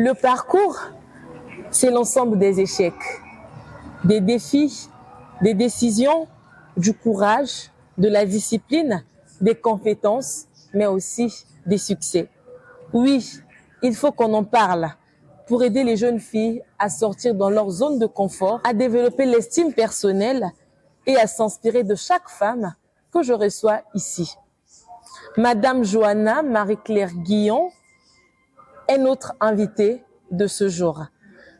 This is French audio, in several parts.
Le parcours, c'est l'ensemble des échecs, des défis, des décisions, du courage, de la discipline, des compétences, mais aussi des succès. Oui, il faut qu'on en parle pour aider les jeunes filles à sortir dans leur zone de confort, à développer l'estime personnelle et à s'inspirer de chaque femme que je reçois ici. Madame Johanna Marie-Claire Guillon est notre invitée de ce jour.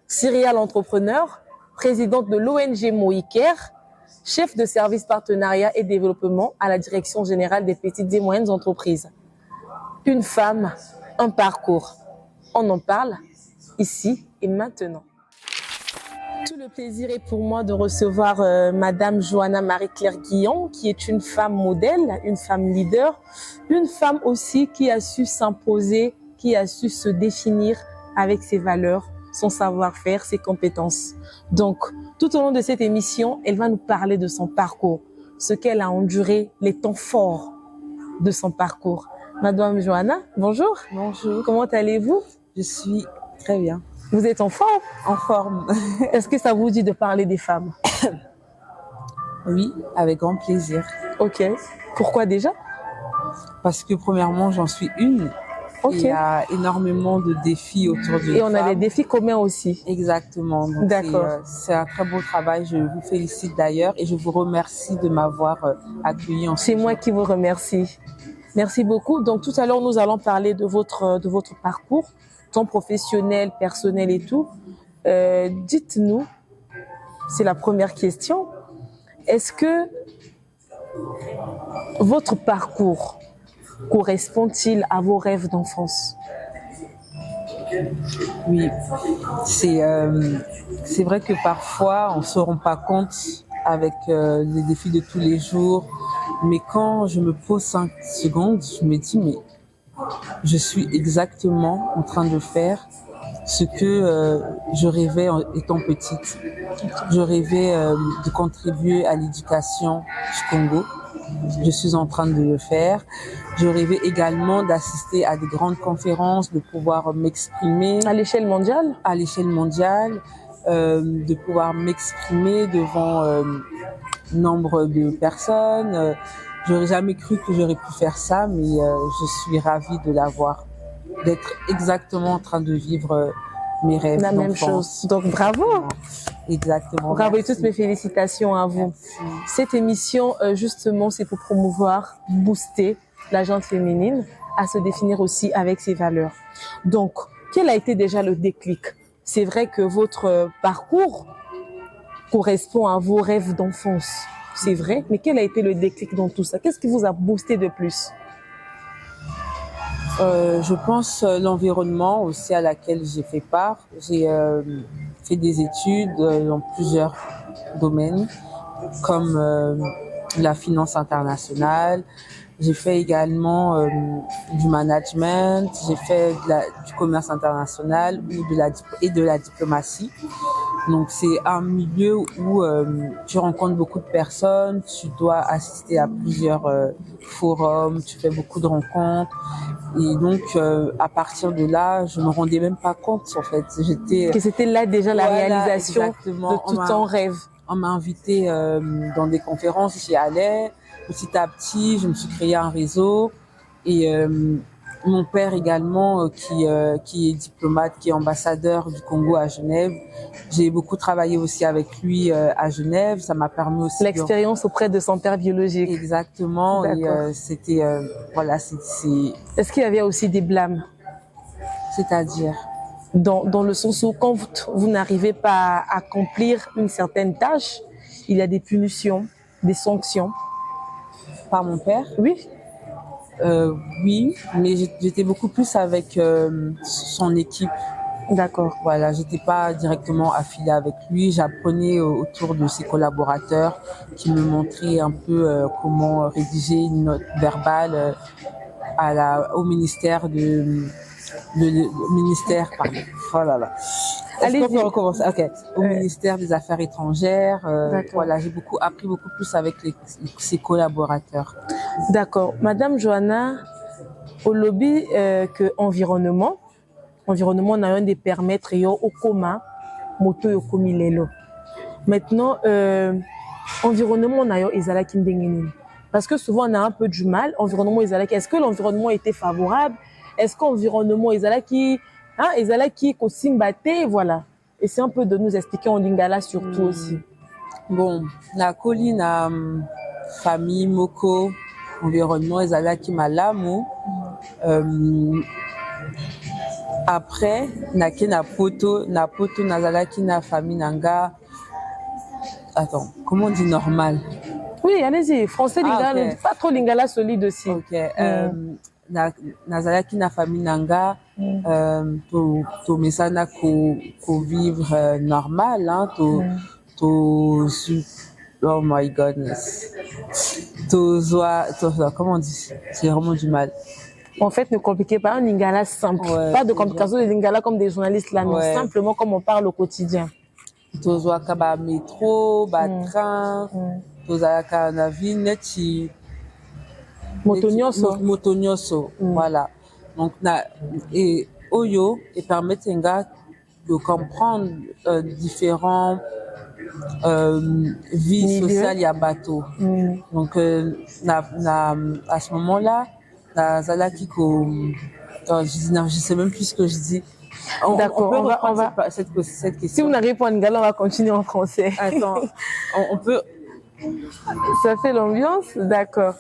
Serial entrepreneur, présidente de l'ONG Moïker, chef de service partenariat et développement à la Direction générale des petites et moyennes entreprises. Une femme, un parcours. On en parle ici et maintenant. Tout le plaisir est pour moi de recevoir Madame Johanna Marie-Claire Guillon, qui est une femme modèle, une femme leader, une femme aussi qui a su s'imposer, qui a su se définir avec ses valeurs, son savoir-faire, ses compétences. Donc, tout au long de cette émission, elle va nous parler de son parcours, ce qu'elle a enduré, les temps forts de son parcours. Madame Johanna, bonjour. Bonjour. Comment allez-vous? Je suis très bien. Vous êtes en forme? En forme. Est-ce que ça vous dit de parler des femmes? Oui, avec grand plaisir. Ok. Pourquoi déjà? Parce que premièrement, j'en suis une. Ok. Il y a énormément de défis autour de Et on femmes. a des défis communs aussi. Exactement. Donc, d'accord. C'est un très beau travail. Je vous félicite d'ailleurs et je vous remercie de m'avoir accueilli en ce C'est moi jour. qui vous remercie. Merci beaucoup. Donc tout à l'heure, nous allons parler de votre parcours, tant professionnel, personnel et tout. Dites-nous, c'est la première question, est-ce que votre parcours correspond-il à vos rêves d'enfance? Oui, c'est vrai que parfois on se rend pas compte avec les défis de tous les jours, mais quand je me pose 5 secondes, je me dis mais je suis exactement en train de faire ce que je rêvais en étant petite. Je rêvais de contribuer à l'éducation du Congo. Je suis en train de le faire. Je rêvais également d'assister à des grandes conférences, de pouvoir m'exprimer À l'échelle mondiale? à l'échelle mondiale, de pouvoir m'exprimer devant nombre de personnes. J'aurais jamais cru que j'aurais pu faire ça, mais je suis ravie de l'avoir, d'être exactement en train de vivre mes rêves La même d'enfance. chose. Donc bravo. Exactement. Bravo et Merci. toutes mes félicitations à vous. Merci. Cette émission, justement, c'est pour promouvoir, booster la gente féminine à se définir aussi avec ses valeurs. Donc, quel a été déjà le déclic? C'est vrai que votre parcours correspond à vos rêves d'enfance. C'est vrai, mais quel a été le déclic dans tout ça? Qu'est-ce qui vous a boosté de plus? Je pense l'environnement aussi à laquelle j'ai fait part. J'ai fait des études dans plusieurs domaines, comme la finance internationale. J'ai fait également du management. J'ai fait du commerce international et de la diplomatie. Donc c'est un milieu où tu rencontres beaucoup de personnes, tu dois assister à plusieurs forums, tu fais beaucoup de rencontres. Et donc à partir de là, je me rendais même pas compte en fait. Que c'était là déjà la réalisation exactement. de tout ton rêve. On m'a invité dans des conférences, j'y allais. Petit à petit, je me suis créé un réseau et mon père également, qui est diplomate, qui est ambassadeur du Congo à Genève. J'ai beaucoup travaillé aussi avec lui à Genève. Ça m'a permis aussi l'expérience auprès de son père biologique. Exactement. Et c'était voilà, c'est. Est-ce qu'il y avait aussi des blâmes? C'est-à-dire? Dans le sens où quand vous n'arrivez pas à accomplir une certaine tâche, il y a des punitions, des sanctions. Par mon père? Oui. Oui, mais j'étais beaucoup plus avec son équipe. D'accord. Voilà, j'étais pas directement affiliée avec lui. J'apprenais autour de ses collaborateurs qui me montraient un peu comment rédiger une note verbale au ministère pardon. Oh là là. Est-ce qu'on peut recommencer? Ok. Au ministère des Affaires étrangères. Voilà, j'ai appris beaucoup plus avec ses collaborateurs. D'accord. Madame Johanna, au lobby que environnement, environnement na yo de permettre yo au coma moto yo komi lelo. Maintenant environnement na yo ezalaki ndenge nini? Parce que souvent on a un peu du mal environnement ezalaki, est-ce que l'environnement était favorable? Est-ce qu'environnement ezalaki kosimba te, voilà. Essaye un peu de nous expliquer en lingala surtout aussi. Bon, na koli na famille moko environnement ezalaki malamu. Après na poto nazalaki na famille nanga. Attends, comment on dit normal? Oui, allez-y, français lingala, okay. Pas trop lingala solide aussi. OK. Nazalaki na famille nanga to mesana ko vivre normal hein, oh my goodness. Comment on dit? C'est vraiment du mal. En fait, ne compliquez pas un lingala simple. Ouais, pas de complications de lingala comme des journalistes là, non, simplement comme on parle au quotidien. Tozwaka ba métro, ba train, tozalaka na vie neti moto nyonso, voilà. Donc et oyo et permettre de comprendre différents vies sociales ya bateau. Donc à ce moment-là nazalaki ko je sais même plus ce que je dis. D'accord, on va cette question. Si vous n'arrivez pas en lingala, on va continuer en français. Attends, on peut. Ça fait l'ambiance, d'accord.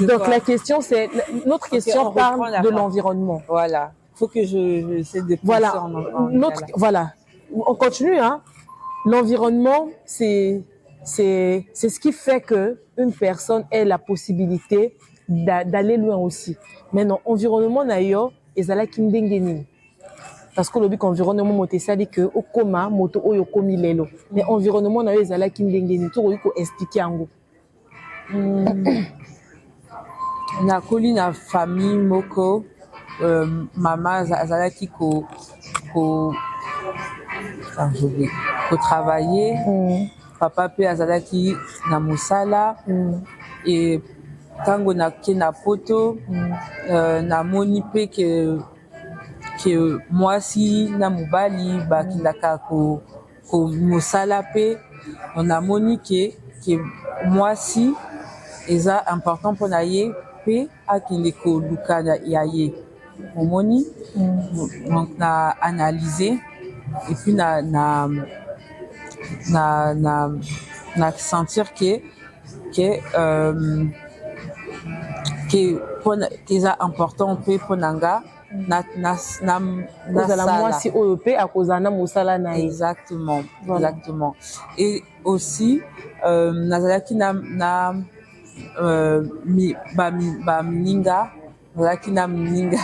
Donc la question, c'est notre question parle de l'environnement. Voilà. Faut que je sais de voilà. Voilà. On continue, hein. L'environnement, c'est ce qui fait que une personne ait la possibilité d'aller loin aussi. Maintenant, environnement nayo ezala kindengeni. Parce que le but environnement moté ça dit que au coma moto oyo komi lelo. Mais environnement nayo ezala kindengeni to ko expliquer ango. Na koli na famille moko maman azalaki ko travailler, papa pe azalaki na musala et tango na poto na moni pe que mwasi na mobali bakilaka ko musala pe on a moni que mwasi eza important mpona ye pe akende ko luka ya ye omoni. Donc na analyser et puis na sentir que eza important pe ponanga na mwasi oyo pe akozana musala na ye. Exactement, voilà. Exactement. Et aussi nazalaki na mininga, nazalaki na mininga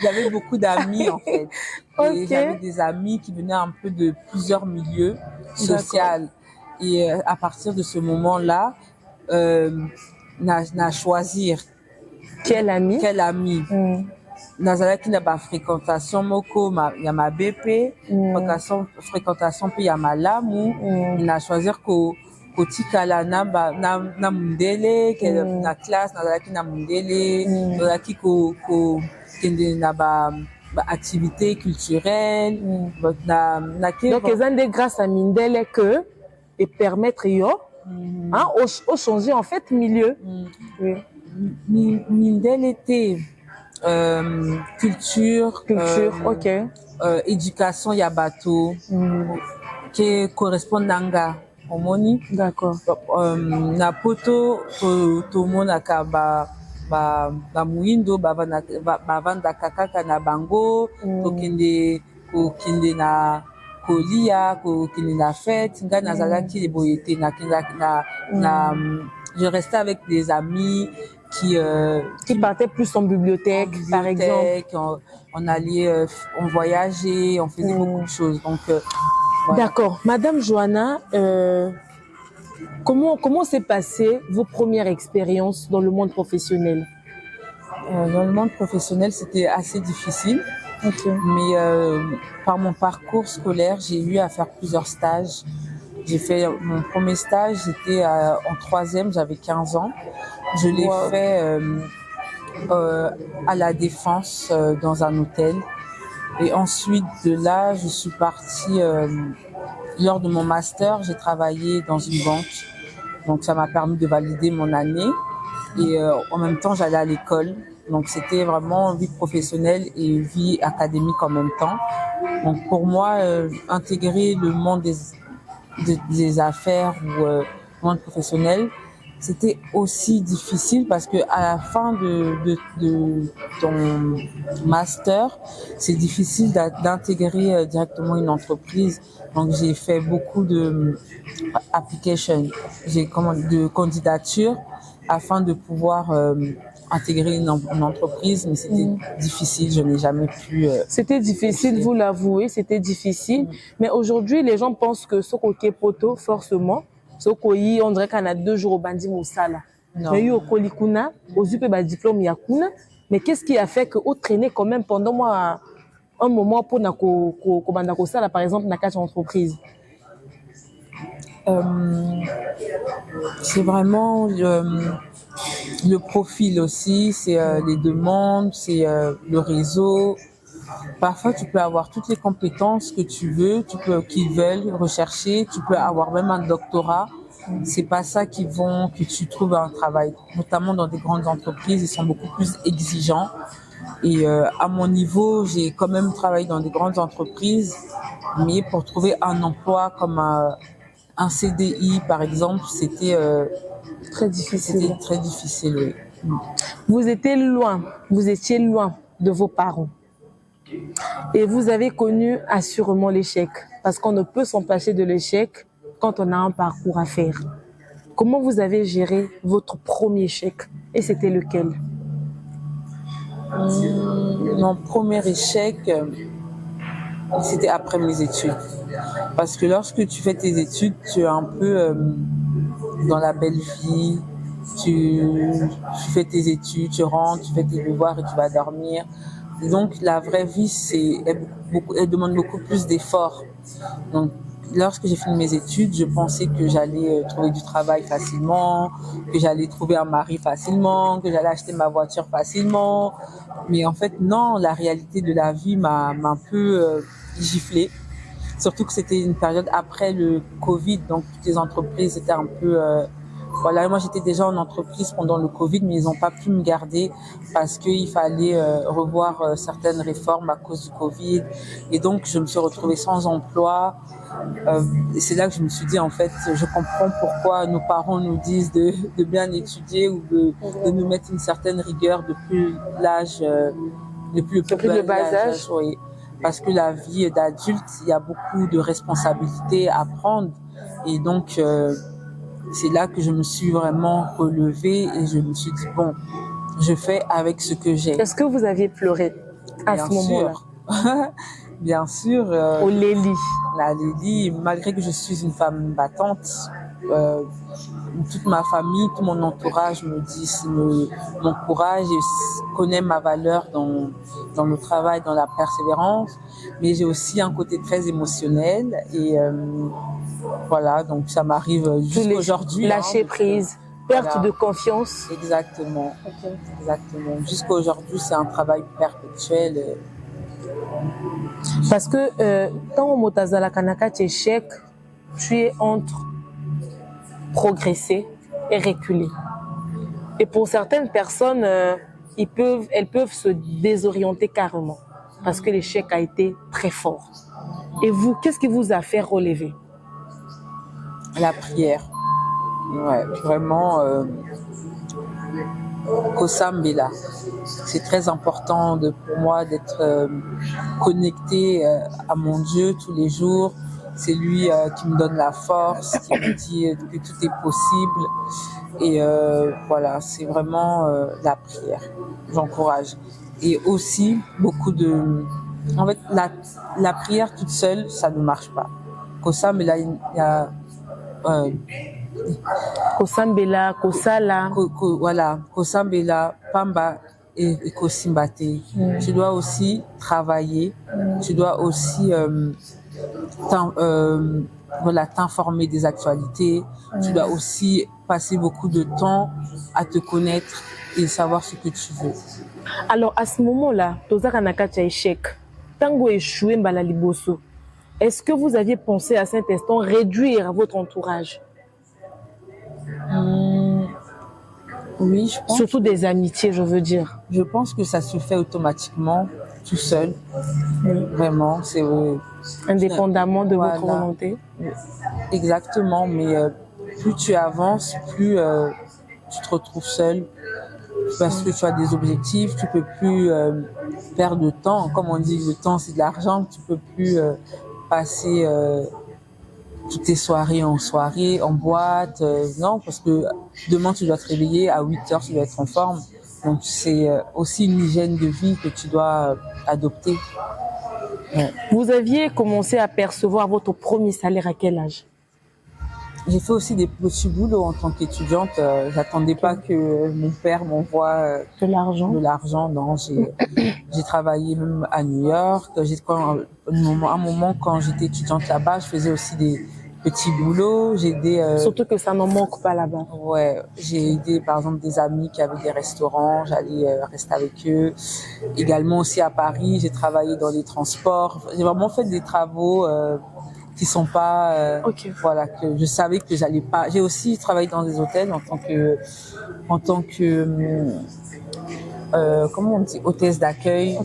j'avais beaucoup d'amis en fait. Okay. Et j'avais des amis qui venaient un peu de plusieurs milieux sociaux. Et à partir de ce moment-là, na choisir quel ami nazalaki na ba fréquentation moko ya ma BP fréquentation pe ya malamu na choisir kotikala na mundele na classe nazalaki na mundele nazalaki ko kende na ba activité culturelle donc eza nde grâce à mindele que et permettre yo hein au changer en fait milieu. Mindele était culture, ok. Éducation ya bateau qui correspond nanga omoni. D'accord. Na poto to monaka ba muindo bavanda kaka na bango kokende na kolia kokende na fête nga nazalaki les boyeté na je restais avec des amis qui partaient plus en bibliothèque, par exemple. On allait, on voyageait, on faisait beaucoup de choses. Donc, voilà. D'accord. Madame Johanna, comment s'est passée vos premières expériences dans le monde professionnel? Dans le monde professionnel, c'était assez difficile. Okay. Mais par mon parcours scolaire, j'ai eu à faire plusieurs stages. J'ai fait mon premier stage, j'étais en 3e, j'avais 15 ans. Je l'ai fait à la Défense dans un hôtel. Et ensuite de là, je suis partie, lors de mon master, j'ai travaillé dans une banque. Donc ça m'a permis de valider mon année. Et en même temps, j'allais à l'école. Donc c'était vraiment vie professionnelle et vie académique en même temps. Donc pour moi, intégrer le monde des affaires ou le monde professionnel, c'était aussi difficile parce que à la fin de ton master, c'est difficile d'intégrer directement une entreprise. Donc j'ai fait beaucoup de applications, de candidatures afin de pouvoir intégrer une entreprise, mais c'était difficile, je n'ai jamais pu. C'était difficile, vous l'avouez, c'était difficile. Mais aujourd'hui, les gens pensent que ce côté poto, forcément, ce côté, on dirait qu'on a 2 jours au bandi Moussala. Mais il y a au Kolikuna, aux UP, diplôme Yakuna. Mais qu'est-ce qui a fait que vous traînez quand même pendant moi un moment pour na sala, par exemple, dans une entreprise? C'est vraiment le profil aussi, c'est les demandes, c'est le réseau. Parfois, tu peux avoir toutes les compétences que tu veux, qu'ils veulent rechercher. Tu peux avoir même un doctorat. C'est pas ça que tu trouves un travail. Notamment dans des grandes entreprises, ils sont beaucoup plus exigeants. Et à mon niveau, j'ai quand même travaillé dans des grandes entreprises, mais pour trouver un emploi comme un CDI, par exemple, c'était très difficile. C'était très difficile, oui. Vous étiez loin de vos parents. Et vous avez connu assurément l'échec, parce qu'on ne peut s'en passer de l'échec quand on a un parcours à faire. Comment vous avez géré votre premier échec et c'était lequel? Mon premier échec, c'était après mes études. Parce que lorsque tu fais tes études, tu es un peu dans la belle vie. Tu fais tes études, tu rentres, tu fais tes devoirs et tu vas dormir. Et donc la vraie vie, elle demande beaucoup plus d'efforts. Donc lorsque j'ai fini mes études, je pensais que j'allais trouver du travail facilement, que j'allais trouver un mari facilement, que j'allais acheter ma voiture facilement. Mais en fait, non, la réalité de la vie m'a un peu giflé. Surtout que c'était une période après le Covid, donc toutes les entreprises étaient un peu... voilà, moi j'étais déjà en entreprise pendant le Covid, mais ils n'ont pas pu me garder parce qu'il fallait revoir certaines réformes à cause du Covid. Et donc je me suis retrouvée sans emploi. Et c'est là que je me suis dit, en fait, je comprends pourquoi nos parents nous disent de bien étudier ou de nous mettre une certaine rigueur depuis l'âge, depuis le bas âge. Oui. Parce que la vie d'adulte, il y a beaucoup de responsabilités à prendre. Et donc, c'est là que je me suis vraiment relevée et je me suis dit, bon, je fais avec ce que j'ai. Est-ce que vous aviez pleuré à ce moment-là? Bien sûr. Au Léli. La Léli, malgré que je suis une femme battante, toute ma famille, tout mon entourage m'encourage et connaît ma valeur dans le travail, dans la persévérance. Mais j'ai aussi un côté très émotionnel et voilà, donc ça m'arrive jusqu'aujourd'hui. Lâcher prise, perte de confiance. Exactement. Okay. Exactement. Jusqu'à aujourd'hui, c'est un travail perpétuel. Parce que quand on motazala kanaka échec, tu es entre progresser et reculer. Et pour certaines personnes, elles peuvent se désorienter carrément parce que l'échec a été très fort. Et vous, qu'est-ce qui vous a fait relever? La prière. Ouais, vraiment. Kosambela. C'est très important pour moi d'être connecté à mon Dieu tous les jours. C'est lui qui me donne la force, qui me dit que tout est possible. Et voilà, c'est vraiment la prière. J'encourage. Et aussi, en fait, la prière toute seule, ça ne marche pas. Kosambela, il y a... Kosambela, Kosala. Voilà, Kosambela, Pamba et Kosimbate. Tu dois aussi travailler, tu dois aussi t'informer des actualités, tu dois aussi passer beaucoup de temps à te connaître et savoir ce que tu veux. Alors, à ce moment-là, tozaka na kati ya échec, tango échoué mbala liboso, est-ce que vous aviez pensé à cet instant réduire votre entourage? Oui, je pense. Surtout des amitiés, je veux dire. Je pense que ça se fait automatiquement, tout seul. Vraiment, c'est Indépendamment de voilà. votre volonté. Exactement, mais plus tu avances, plus tu te retrouves seul parce que tu as des objectifs, tu peux plus perdre de temps. Comme on dit, le temps c'est de l'argent, tu peux plus passer toutes tes soirées en boîte. Non, parce que demain tu dois te réveiller à 8h, tu dois être en forme. Donc c'est aussi une hygiène de vie que tu dois adopter. Ouais. Vous aviez commencé à percevoir votre premier salaire à quel âge? J'ai fait aussi des petits boulots en tant qu'étudiante. J'attendais pas que mon père m'envoie de l'argent. Non, j'ai travaillé même à New York. Un moment quand j'étais étudiante là-bas, je faisais aussi des petits boulots. J'ai aidé. Surtout que ça n'en manque pas là-bas. Ouais, j'ai aidé par exemple des amis qui avaient des restaurants. J'allais rester avec eux. Également aussi à Paris, j'ai travaillé dans les transports. J'ai vraiment fait des travaux. Qui sont pas voilà, que je savais que j'allais pas. J'ai aussi travaillé dans des hôtels en tant que comment on dit, hôtesse d'accueil.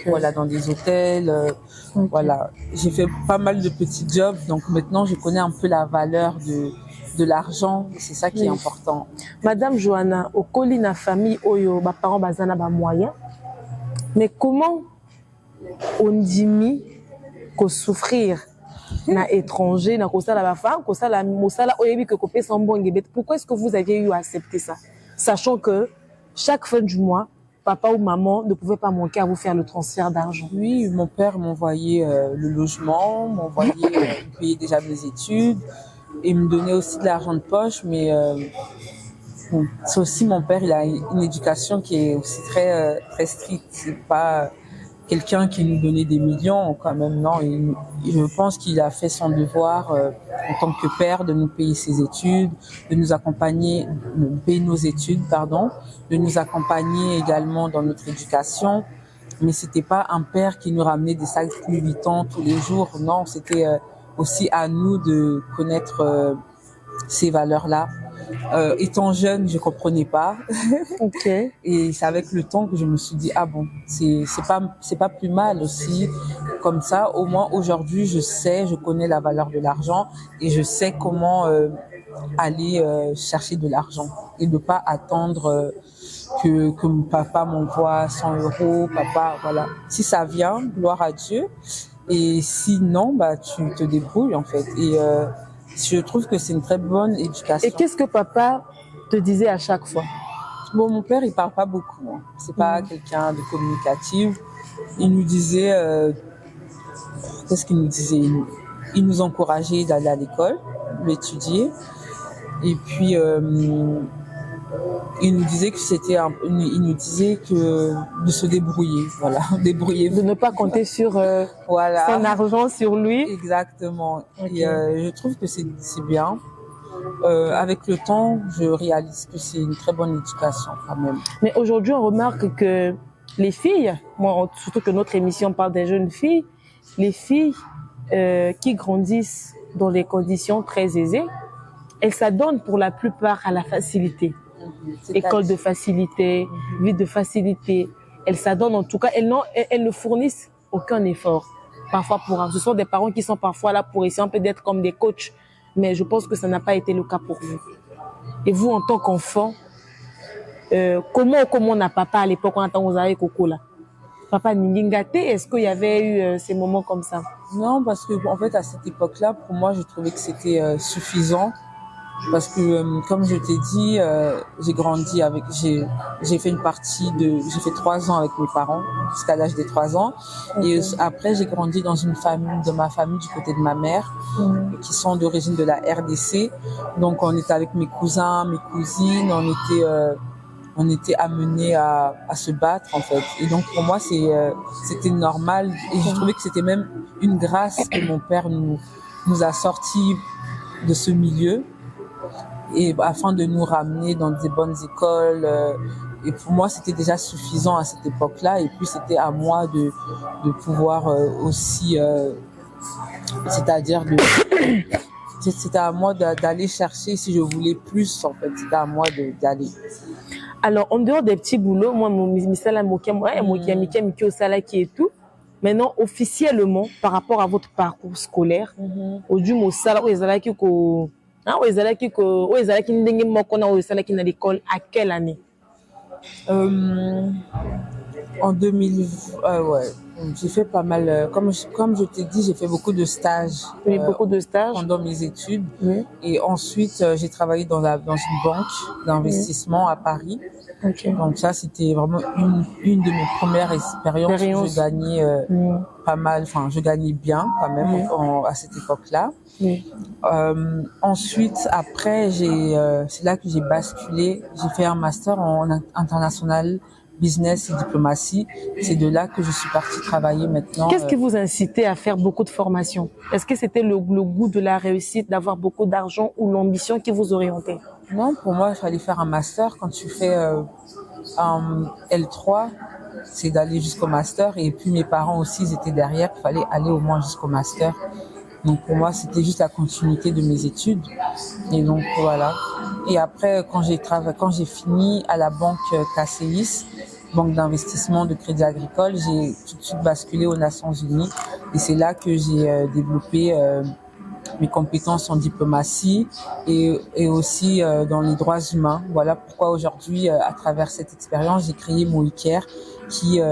Voilà, dans des hôtels. Voilà, j'ai fait pas mal de petits jobs, donc maintenant je connais un peu la valeur de l'argent. C'est ça qui est important. Madame Johanna, au Colina famille oyo ba parents bazana ba moyen, mais comment on dit que souffrir na étranger na kosala ba femme kosala mosala oyebi que kopé sans bon ngebet? Pourquoi est-ce que vous aviez eu à accepter ça, sachant que chaque fin du mois papa ou maman ne pouvait pas manquer à vous faire le transfert d'argent? Oui, mon père m'envoyait le logement, m'envoyait payer déjà mes études et me donnait aussi de l'argent de poche, mais bon, c'est aussi mon père, il a une éducation qui est aussi très très stricte. C'est pas quelqu'un qui nous donnait des millions quand même, non. Je pense qu'il a fait son devoir en tant que père de nous payer ses études, de nous accompagner, de payer nos études, pardon, de nous accompagner également dans notre éducation. Mais c'était pas un père qui nous ramenait des sacs Louis Vuitton tous les jours, non. C'était aussi à nous de connaître ces valeurs-là. Étant jeune, je comprenais pas. Okay. Et c'est avec le temps que je me suis dit ah bon, c'est pas plus mal aussi comme ça. Au moins aujourd'hui, je connais la valeur de l'argent et je sais comment aller chercher de l'argent et ne pas attendre que papa m'envoie 100 €. Papa, voilà. Si ça vient, gloire à Dieu. Et sinon, bah tu te débrouilles en fait. Et je trouve que c'est une très bonne éducation. Et qu'est-ce que papa te disait à chaque fois? Bon, mon père, il parle pas beaucoup. Hein. C'est pas quelqu'un de communicatif. Il nous disait, qu'est-ce qu'il nous disait? Il nous encourageait d'aller à l'école, d'étudier. Et puis, il nous disait il nous disait que de se débrouiller, voilà, débrouillez-vous. De ne pas compter sur voilà. son argent sur lui. Exactement. Okay. Et je trouve que c'est bien. Avec le temps, je réalise que c'est une très bonne éducation quand même. Mais aujourd'hui, on remarque que les filles, surtout que notre émission parle des jeunes filles, les filles qui grandissent dans des conditions très aisées, elles s'adonnent pour la plupart à la facilité. École de facilité, vie de facilité. Elles s'adonnent en tout cas, elles ne fournissent aucun effort. Parfois ce sont des parents qui sont parfois là pour essayer un peu d'être comme des coachs. Mais je pense que ça n'a pas été le cas pour vous. Et vous, en tant qu'enfant, comment n'a papa à l'époque, on attend aux arrêts coco là? Papa Ningingate, est-ce qu'il y avait eu ces moments comme ça? Non, parce que en fait, à cette époque-là, pour moi, je trouvais que c'était suffisant. Parce que, comme je t'ai dit, j'ai grandi j'ai fait 3 ans avec mes parents, jusqu'à l'âge des 3 ans. Okay. Et après, j'ai grandi dans ma famille du côté de ma mère, qui sont d'origine de la RDC. Donc, on était avec mes cousins, mes cousines, on était amenés à se battre, en fait. Et donc, pour moi, c'était normal. Et je trouvais que c'était même une grâce que mon père nous a sortis de ce milieu. et afin de nous ramener dans des bonnes écoles. Et pour moi, c'était déjà suffisant à cette époque-là. Et puis, c'était à moi de pouvoir aussi, c'est-à-dire c'était à moi d'aller chercher si je voulais plus, en fait. C'était à moi d'aller. Alors, en dehors des petits boulots, moi, au salaki et tout, maintenant, officiellement, par rapport à votre parcours scolaire, au du mot salaire, à l'école, à quelle année? En 2000, ouais, j'ai fait pas mal, comme je t'ai dit, j'ai fait beaucoup de stages. Oui, beaucoup de stages. Pendant mes études. Oui. Et ensuite, j'ai travaillé dans une banque d'investissement à Paris. Okay. Donc ça, c'était vraiment une de mes premières expériences où je gagnais pas mal, enfin, je gagnais bien quand même à cette époque-là. Oui. Ensuite, après, c'est là que j'ai basculé. J'ai fait un master en international business et diplomatie. C'est de là que je suis partie travailler maintenant. Qu'est-ce qui vous incitait à faire beaucoup de formations? Est-ce que c'était le goût de la réussite, d'avoir beaucoup d'argent ou l'ambition qui vous orientait? Non, pour moi, il fallait faire un master. Quand tu fais un L3, c'est d'aller jusqu'au master. Et puis mes parents aussi, ils étaient derrière. Il fallait aller au moins jusqu'au master. Donc pour moi, c'était juste la continuité de mes études. Et donc voilà. Et après, quand j'ai fini à la banque KCIS, banque d'investissement de crédit agricole, j'ai tout de suite basculé aux Nations Unies. Et c'est là que j'ai développé mes compétences en diplomatie et aussi dans les droits humains. Voilà pourquoi aujourd'hui, à travers cette expérience, j'ai créé Moïcare qui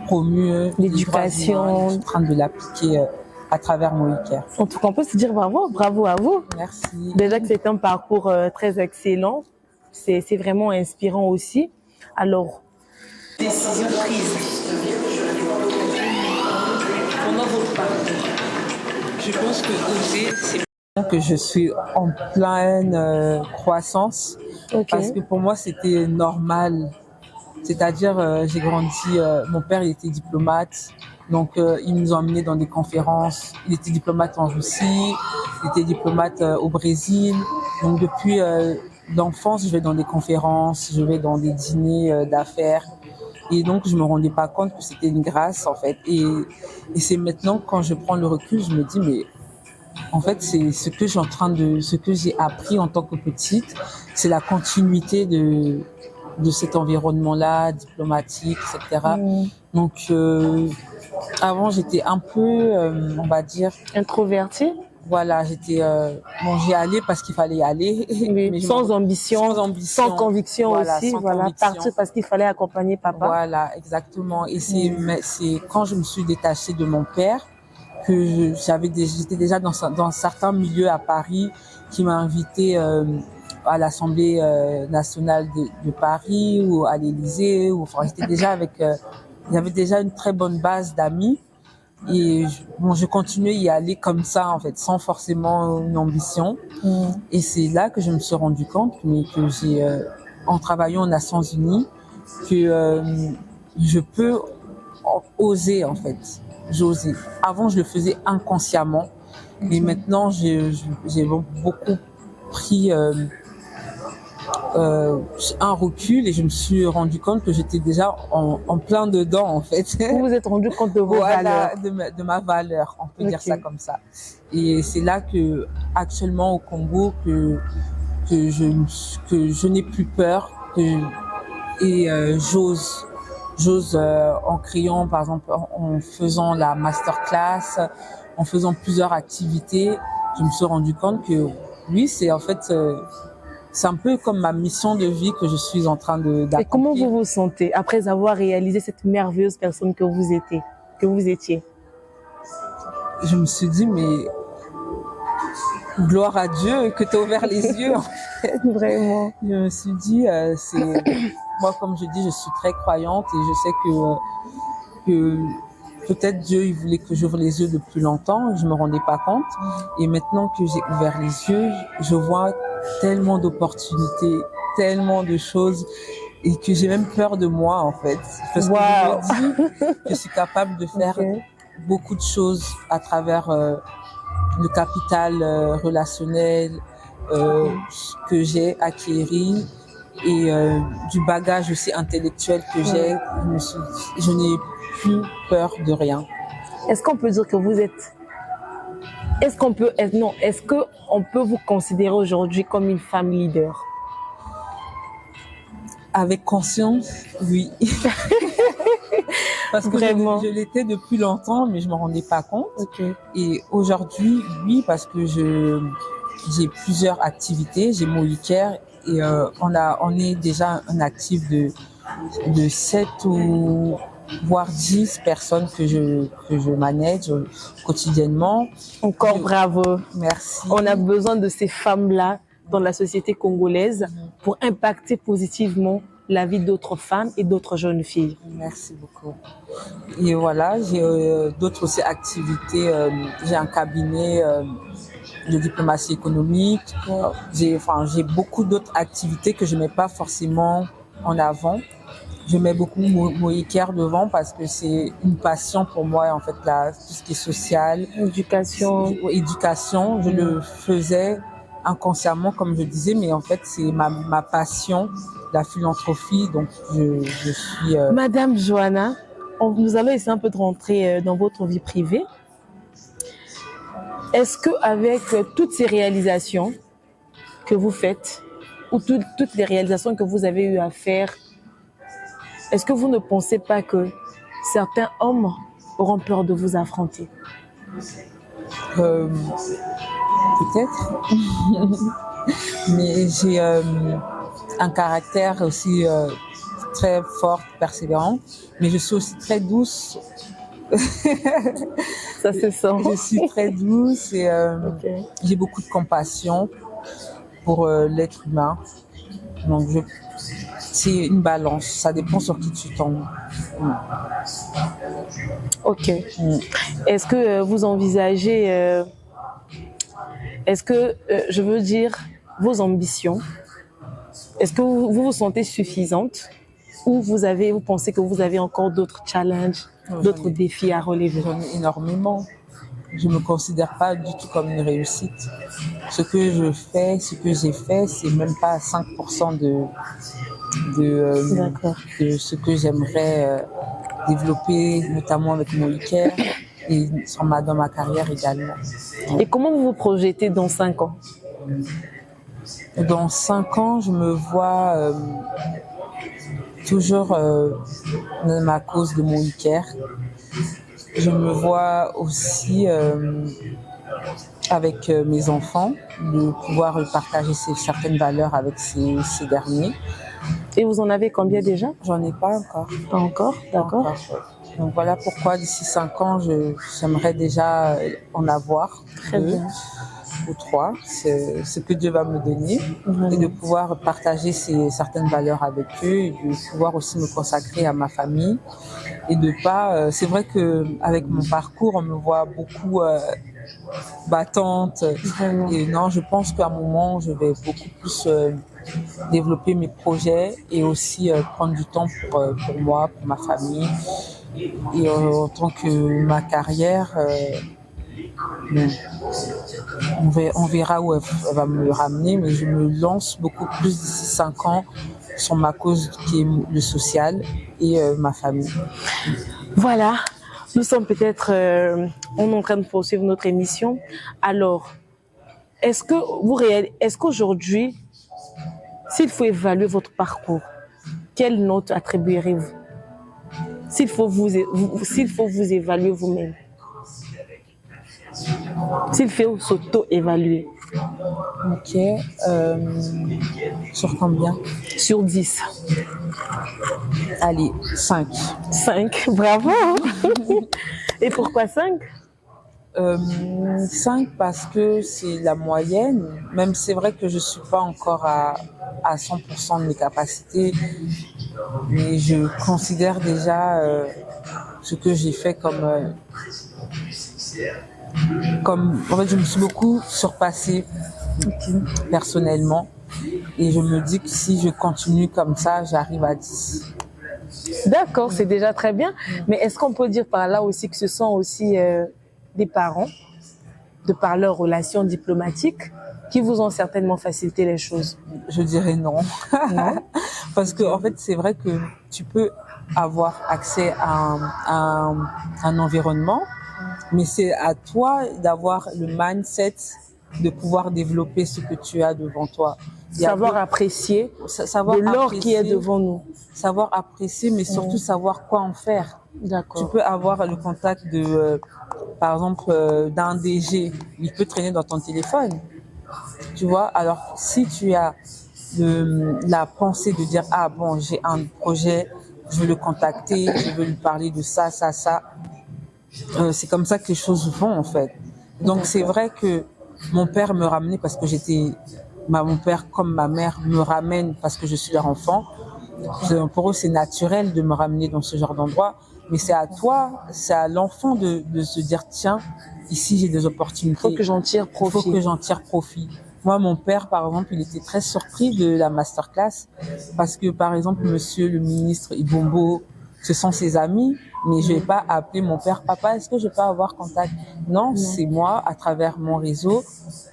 promue l'éducation. Je suis en train de l'appliquer à travers Moïcare. En tout cas, on peut se dire bravo à vous. Merci. Déjà que c'est un parcours très excellent, c'est vraiment inspirant aussi. Alors, décision prise pendant votre parcours. Je pense que oser, c'est que je suis en pleine croissance. Okay. Parce que pour moi, c'était normal. C'est-à-dire, j'ai grandi, mon père, il était diplomate. Donc, il nous a emmenés dans des conférences. Il était diplomate en Russie, il était diplomate au Brésil. Donc, depuis l'enfance, je vais dans des conférences, je vais dans des dîners d'affaires. Et donc, je me rendais pas compte que c'était une grâce, en fait. Et c'est maintenant, quand je prends le recul, je me dis, mais en fait, c'est ce que j'ai appris en tant que petite, c'est la continuité de cet environnement-là, diplomatique, etc. Donc, avant, j'étais un peu, on va dire... introvertie. Voilà, j'y allais parce qu'il fallait y aller. Oui, mais sans ambition, sans conviction voilà, aussi. Partir parce qu'il fallait accompagner papa. Voilà, exactement. Et c'est quand je me suis détachée de mon père que j'étais déjà dans certains milieux à Paris qui m'a invité à l'Assemblée nationale de Paris ou à l'Élysée. Enfin, j'étais déjà j'avais déjà une très bonne base d'amis. Et je continuais à y aller comme ça, en fait, sans forcément une ambition. Et c'est là que je me suis rendu compte, que j'ai, en travaillant aux Nations Unies, que je peux oser, en fait. J'osais. Avant, je le faisais inconsciemment. Mais maintenant, j'ai beaucoup pris un recul et je me suis rendu compte que j'étais déjà en plein dedans, en fait. Vous vous êtes rendu compte de vos valeurs. De ma valeur, on peut dire ça comme ça. Et c'est là que, actuellement au Congo, que je n'ai plus peur et j'ose en créant, par exemple, en faisant la masterclass, en faisant plusieurs activités, je me suis rendu compte que oui, c'est en fait c'est un peu comme ma mission de vie que je suis en train d'accomplir. Et comment vous vous sentez après avoir réalisé cette merveilleuse personne que vous étiez? Je me suis dit, mais gloire à Dieu que tu as ouvert les yeux, en fait. Vraiment. Je me suis dit, moi, comme je dis, je suis très croyante et je sais que peut-être Dieu, il voulait que j'ouvre les yeux depuis longtemps et je me rendais pas compte. Et maintenant que j'ai ouvert les yeux, je vois tellement d'opportunités, tellement de choses et que j'ai même peur de moi, en fait. Parce que je me dis, je suis capable de faire beaucoup de choses à travers le capital relationnel, que j'ai acquéri et du bagage aussi intellectuel que j'ai, je n'ai plus peur de rien. Est-ce qu'on peut dire que vous êtes... Est-ce qu'on peut vous considérer aujourd'hui comme une femme leader? Avec conscience, oui. Parce que Vraiment? je l'étais depuis longtemps, mais je m'en rendais pas compte. Okay. Et aujourd'hui, oui, parce que j'ai plusieurs activités. J'ai Moïcare et on est déjà un actif de 7 ou voire 10 personnes que je manage quotidiennement. Encore bravo. Merci. On a besoin de ces femmes-là dans la société congolaise pour impacter positivement la vie d'autres femmes et d'autres jeunes filles. Merci beaucoup. Et voilà, j'ai d'autres aussi activités. J'ai un cabinet de diplomatie économique. J'ai beaucoup d'autres activités que je mets pas forcément en avant. Je mets beaucoup Moïcare devant parce que c'est une passion pour moi, en fait, là, tout ce qui est social. Éducation. Éducation, je le faisais inconsciemment, comme je disais, mais en fait, c'est ma passion, la philanthropie, donc je suis... Madame Johanna, nous allons essayer un peu de rentrer dans votre vie privée. Est-ce qu'avec toutes ces réalisations que vous faites, ou toutes les réalisations que vous avez eu à faire, est-ce que vous ne pensez pas que certains hommes auront peur de vous affronter? Peut-être. Mais j'ai un caractère aussi très fort, persévérant. Mais je suis aussi très douce. Ça se sent. Je suis très douce et okay. J'ai beaucoup de compassion pour l'être humain. Donc c'est une balance, ça dépend sur qui tu tombes. Ok. Est-ce que vous envisagez, je veux dire, vos ambitions, est-ce que vous vous sentez suffisante ou vous pensez que vous avez encore d'autres challenges, d'autres défis à relever? J'en ai énormément. Je me considère pas du tout comme une réussite. Ce que je fais, ce que j'ai fait, c'est même pas 5% de ce que j'aimerais développer, notamment avec Moïcare et dans ma carrière également. Et comment vous vous projetez dans 5 ans? Dans 5 ans, je me vois toujours dans ma cause de Moïcare. Je me vois aussi avec mes enfants, de pouvoir partager certaines valeurs avec ces derniers. Et vous en avez combien déjà? J'en ai pas encore. Pas encore, d'accord. Donc voilà pourquoi d'ici 5 ans, j'aimerais déjà en avoir 2 ou 3, c'est ce que Dieu va me donner, et de pouvoir partager certaines valeurs avec eux, et de pouvoir aussi me consacrer à ma famille, et de pas... c'est vrai que avec mon parcours, on me voit beaucoup battante, et non, je pense qu'à un moment, je vais beaucoup plus développer mes projets et aussi prendre du temps pour moi, pour ma famille, et en tant que ma carrière... on verra où elle va me ramener, mais je me lance beaucoup plus d'ici 5 ans sur ma cause qui est le social et ma famille. Voilà, nous sommes peut-être on est en train de poursuivre notre émission. Alors, est-ce qu'aujourd'hui, s'il faut évaluer votre parcours, quelle note attribuerez-vous? S'il faut vous évaluer vous-même. S'il faut s'auto-évaluer. Ok. Sur combien? Sur 10. Allez, 5. 5, bravo. Et pourquoi 5? 5 parce que c'est la moyenne. Même c'est vrai que je suis pas encore à 100% de mes capacités, mais je considère déjà ce que j'ai fait comme en fait, je me suis beaucoup surpassée personnellement, et je me dis que si je continue comme ça, j'arrive à 10. D'accord, c'est déjà très bien. Mais est-ce qu'on peut dire par là aussi que ce sont aussi des parents, de par leurs relations diplomatiques, qui vous ont certainement facilité les choses? Je dirais non. Non? Parce que, en fait, c'est vrai que tu peux avoir accès à un environnement, mais c'est à toi d'avoir le mindset de pouvoir développer ce que tu as devant toi. Savoir apprécier savoir de l'or qui est apprécier, devant nous. savoir apprécier, mais surtout savoir quoi en faire. Tu D'accord. peux avoir le contact par exemple, d'un DG, il peut traîner dans ton téléphone. Tu vois, alors si tu as la pensée de dire, ah bon, j'ai un projet, je veux le contacter, je veux lui parler de ça, c'est comme ça que les choses vont en fait. Donc c'est vrai que mon père me ramenait parce que mon père comme ma mère me ramènent parce que je suis leur enfant. Pour eux, c'est naturel de me ramener dans ce genre d'endroit, mais c'est à toi, c'est à l'enfant de se dire, tiens, ici j'ai des opportunités. Il faut que j'en tire profit. Il faut que j'en tire profit. Moi, mon père, par exemple, il était très surpris de la masterclass parce que, par exemple, monsieur le ministre Ibombo, ce sont ses amis, mais je vais pas appeler mon père, papa, est-ce que je peux avoir contact? Non, c'est moi, à travers mon réseau,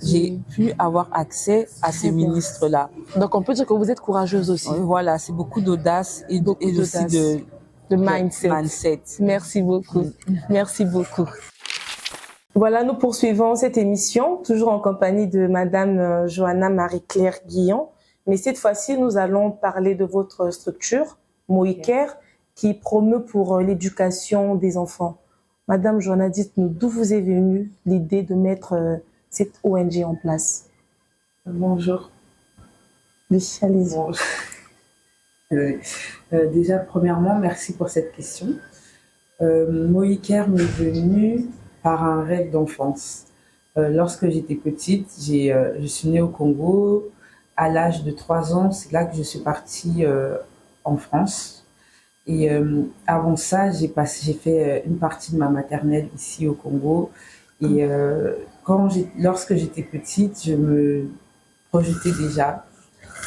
j'ai pu avoir accès à ces ministres-là. Donc, on peut dire que vous êtes courageuse aussi. Voilà, c'est beaucoup d'audace et aussi de mindset. Merci beaucoup. Merci beaucoup. Voilà, nous poursuivons cette émission, toujours en compagnie de Madame Johanna Marie-Claire Guillon. Mais cette fois-ci, nous allons parler de votre structure, Moïcare, qui promeut pour l'éducation des enfants. Madame Johanna, dites-nous d'où vous est venue l'idée de mettre cette ONG en place. Bonjour. Oui, allez-y. Bonjour. Déjà, premièrement, merci pour cette question. Moïcare m'est venu par un rêve d'enfance. Lorsque j'étais petite, je suis née au Congo. À l'âge de 3 ans, c'est là que je suis partie en France. Et avant ça, j'ai fait une partie de ma maternelle ici au Congo. Et lorsque j'étais petite, je me projetais déjà.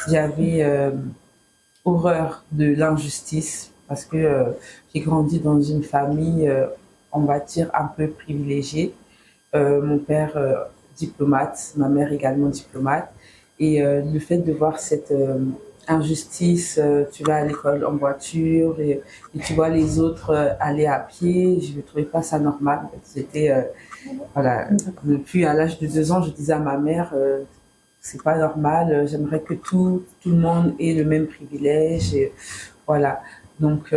J'avais horreur de l'injustice parce que j'ai grandi dans une famille, on va dire, un peu privilégiée. Mon père diplomate, ma mère également diplomate. Et le fait de voir cette injustice, tu vas à l'école en voiture et tu vois les autres aller à pied, je ne trouvais pas ça normal. C'était, voilà, depuis à l'âge de 2 ans, je disais à ma mère, c'est pas normal, j'aimerais que tout le monde ait le même privilège. Et, voilà, donc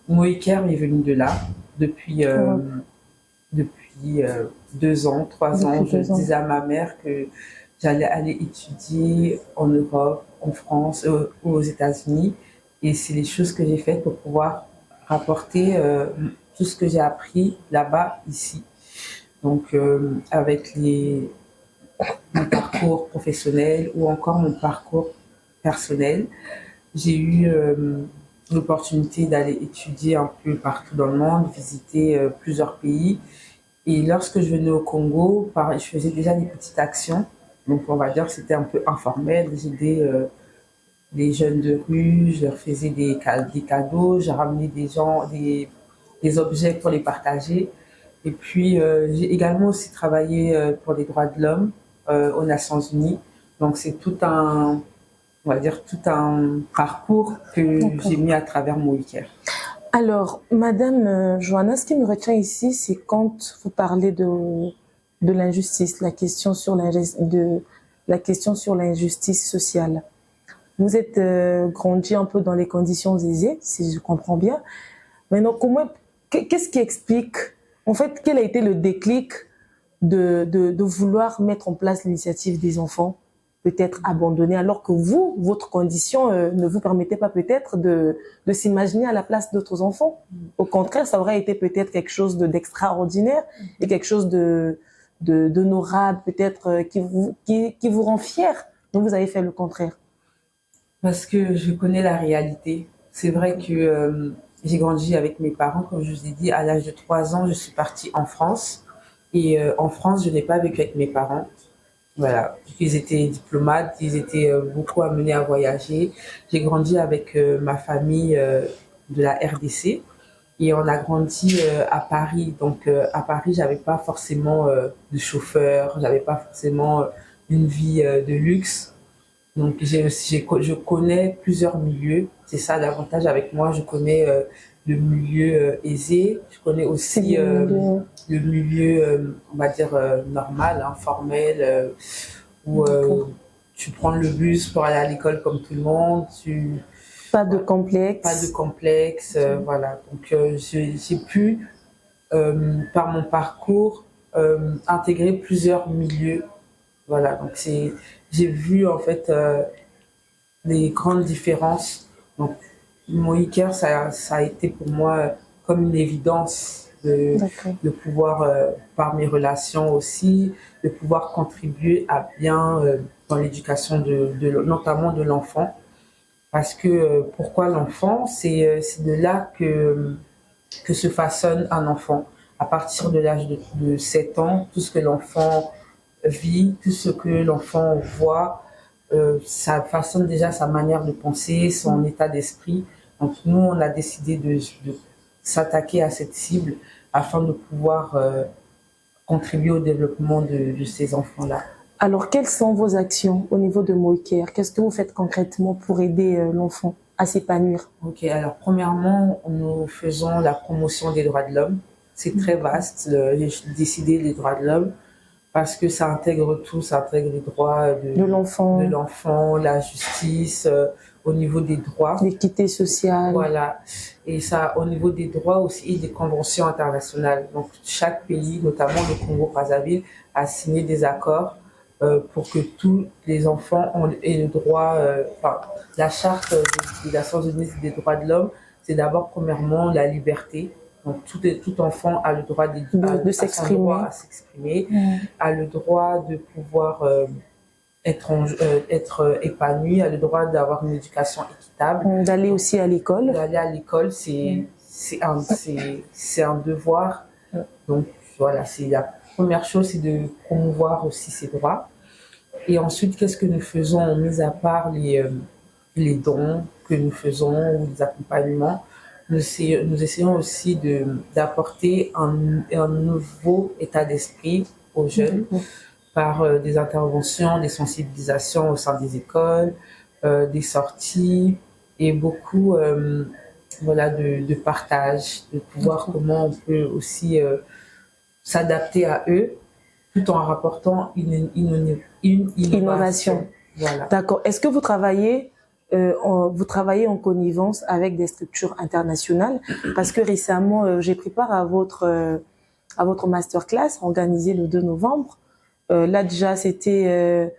Moïcare est venu de là, depuis 2 ans, 3 ans, je disais à ma mère que j'allais aller étudier en Europe, en France, ou aux États-Unis. Et c'est les choses que j'ai faites pour pouvoir rapporter tout ce que j'ai appris là-bas, ici. Donc, avec mon parcours professionnel ou encore mon parcours personnel, j'ai eu l'opportunité d'aller étudier un peu partout dans le monde, visiter plusieurs pays. Et lorsque je venais au Congo, je faisais déjà des petites actions. Donc, on va dire que c'était un peu informel. J'aidais les jeunes de rue, je leur faisais des cadeaux, j'ai ramené des objets pour les partager. Et puis, j'ai également aussi travaillé pour les droits de l'homme aux Nations Unies. Donc, c'est on va dire, tout un parcours que j'ai mis à travers Moïcare. Alors, Madame Johanna, ce qui me retient ici, c'est quand vous parlez de l'injustice, la question sur l'injustice sociale. Vous êtes grandi un peu dans les conditions aisées, si je comprends bien. Maintenant, qu'est-ce qui explique, en fait, quel a été le déclic de vouloir mettre en place l'initiative des enfants, peut-être abandonnés, alors que votre condition ne vous permettait pas peut-être de s'imaginer à la place d'autres enfants. Au contraire, ça aurait été peut-être quelque chose d'extraordinaire et quelque chose d'honorable, peut-être qui vous rend fier. Donc vous avez fait le contraire. Parce que je connais la réalité. C'est vrai que j'ai grandi avec mes parents, comme je vous ai dit, à l'âge de 3 ans, je suis partie en France. Et en France, je n'ai pas vécu avec mes parents. Voilà, ils étaient diplomates, ils étaient beaucoup amenés à voyager. J'ai grandi avec ma famille de la RDC et on a grandi à Paris. Donc à Paris, j'avais pas forcément de chauffeur, j'avais pas forcément une vie de luxe. Donc je connais plusieurs milieux. C'est ça l'avantage avec moi. Je connais le milieu aisé. Je connais aussi le milieu, on va dire normal, informel, où tu prends le bus pour aller à l'école comme tout le monde. Pas de complexe. Pas de complexe, voilà. Donc j'ai pu, par mon parcours, intégrer plusieurs milieux. Voilà, donc j'ai vu en fait les grandes différences. Donc Moïker, ça a été pour moi comme une évidence de pouvoir, par mes relations aussi, de pouvoir contribuer à bien dans l'éducation notamment de l'enfant. Parce que pourquoi l'enfant? C'est de là que se façonne un enfant. À partir de l'âge de 7 ans, tout ce que l'enfant vit, tout ce que l'enfant voit, ça façonne déjà sa manière de penser, son état d'esprit. Donc nous, on a décidé de s'attaquer à cette cible afin de pouvoir contribuer au développement de ces enfants-là. Alors, quelles sont vos actions au niveau de Moïker? Qu'est-ce que vous faites concrètement pour aider l'enfant à s'épanouir? Ok, alors premièrement, nous faisons la promotion des droits de l'homme. C'est très vaste, j'ai décidé des droits de l'homme, parce que ça intègre tout, ça intègre les droits de l'enfant, la justice, au niveau des droits. L'équité sociale. Voilà. Et ça, au niveau des droits aussi, des conventions internationales. Donc, chaque pays, notamment le Congo-Brazzaville, a signé des accords pour que tous les enfants aient le droit, la charte des Nations Unies des droits de l'homme, c'est d'abord, premièrement, la liberté. Donc, tout enfant a le droit de s'exprimer, a le droit de pouvoir être épanoui, a le droit d'avoir une éducation équitable. D'aller aussi à l'école. D'aller à l'école, c'est un devoir. Donc, voilà, c'est la première chose, c'est de promouvoir aussi ses droits. Et ensuite, qu'est-ce que nous faisons, mis à part les dons que nous faisons ou les accompagnements? Nous essayons aussi d'apporter un nouveau état d'esprit aux jeunes par des interventions, des sensibilisations au sein des écoles, des sorties et beaucoup de partage, de pouvoir comment on peut aussi s'adapter à eux tout en rapportant une innovation. Voilà. D'accord. Est-ce que vous travaillez en connivence avec des structures internationales? Parce que récemment, j'ai pris part à votre masterclass organisée le 2 novembre. Là déjà, c'était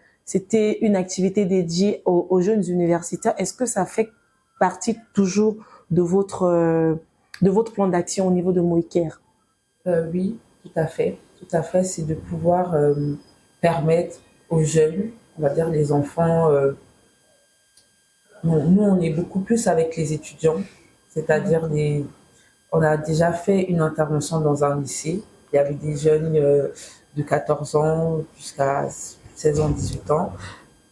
une activité dédiée aux jeunes universitaires. Est-ce que ça fait partie toujours de votre plan d'action au niveau de Moïker? Oui, tout à fait. Tout à fait, c'est de pouvoir permettre aux jeunes, on va dire les enfants. Nous, on est beaucoup plus avec les étudiants, c'est-à-dire on a déjà fait une intervention dans un lycée. Il y avait des jeunes de 14 ans jusqu'à 16 ans, 18 ans.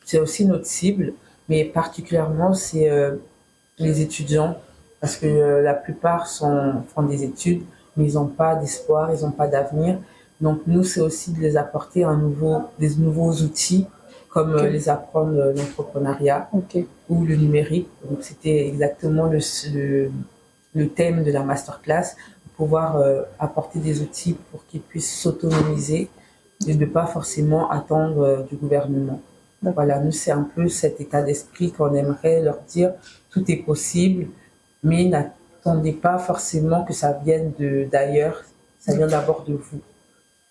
C'est aussi notre cible, mais particulièrement, c'est les étudiants, parce que la plupart font des études, mais ils n'ont pas d'espoir, ils n'ont pas d'avenir. Donc nous, c'est aussi de les apporter des nouveaux outils, comme les apprendre l'entrepreneuriat ou le numérique. Donc c'était exactement le thème de la masterclass, pouvoir apporter des outils pour qu'ils puissent s'autonomiser et ne pas forcément attendre du gouvernement. Voilà, nous, c'est un peu cet état d'esprit qu'on aimerait leur dire, tout est possible, mais n'attendez pas forcément que ça vienne d'ailleurs, ça vient d'abord de vous.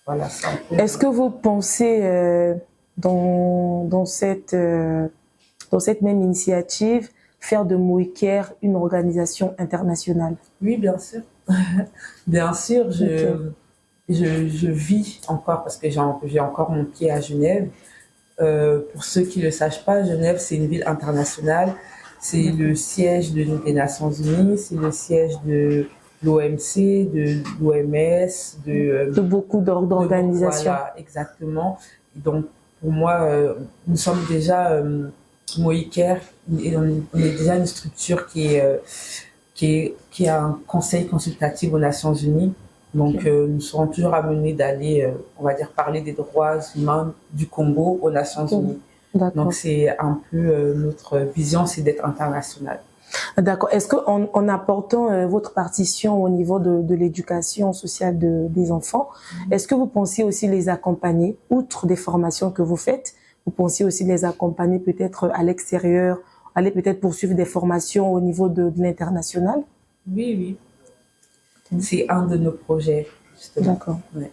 Voilà, c'est un peu... Est-ce que vous pensez dans cette même initiative faire de Moïker une organisation internationale? Oui, bien sûr. Bien sûr, je vis encore, parce que j'ai encore mon pied à Genève. Pour ceux qui ne le sachent pas, Genève, c'est une ville internationale. C'est le siège des Nations Unies, c'est le siège de l'OMC, de l'OMS, de beaucoup d'organisations. Voilà, exactement. Et donc, pour moi, nous sommes déjà Moïker, et on est déjà une structure qui a un conseil consultatif aux Nations Unies. Donc, nous serons toujours amenés d'aller, on va dire, parler des droits humains du Congo aux Nations Unies. Donc, c'est un peu notre vision, c'est d'être international. D'accord. Est-ce qu'en apportant votre partition au niveau de l'éducation sociale des enfants, est-ce que vous pensez aussi les accompagner, outre des formations que vous faites, vous pensez aussi les accompagner peut-être à l'extérieur, aller peut-être poursuivre des formations au niveau de l'international? Oui. C'est un de nos projets, justement. D'accord. Ouais.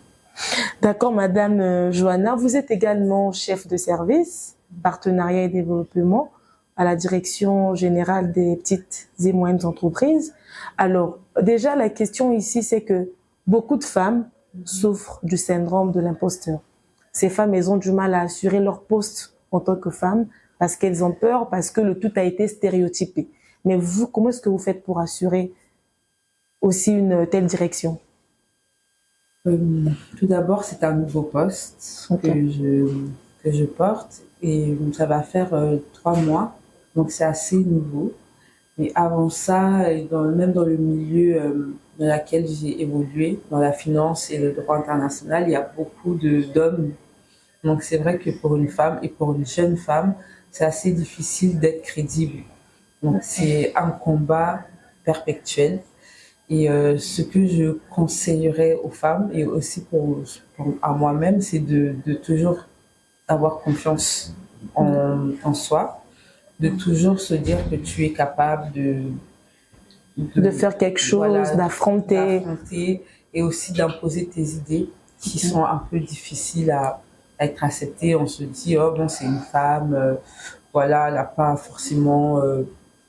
D'accord, Madame Johanna, vous êtes également chef de service, partenariat et développement à la Direction générale des petites et moyennes entreprises. Alors, déjà, la question ici, c'est que beaucoup de femmes souffrent du syndrome de l'imposteur. Ces femmes, elles ont du mal à assurer leur poste en tant que femmes parce qu'elles ont peur, parce que le tout a été stéréotypé. Mais vous, comment est-ce que vous faites pour assurer aussi une telle direction? Tout d'abord, c'est un nouveau poste que je porte et ça va faire 3 mois, donc c'est assez nouveau. Mais avant ça, même dans le milieu dans lequel j'ai évolué, dans la finance et le droit international, il y a beaucoup d'hommes. Donc c'est vrai que pour une femme et pour une jeune femme, c'est assez difficile d'être crédible. Donc c'est un combat perpétuel. Et ce que je conseillerais aux femmes et aussi à moi-même, c'est de toujours avoir confiance en soi, de toujours se dire que tu es capable de faire quelque chose, voilà, d'affronter et aussi d'imposer tes idées qui sont un peu difficiles à être acceptées. On se dit, oh bon, c'est une femme, voilà, elle n'a pas forcément,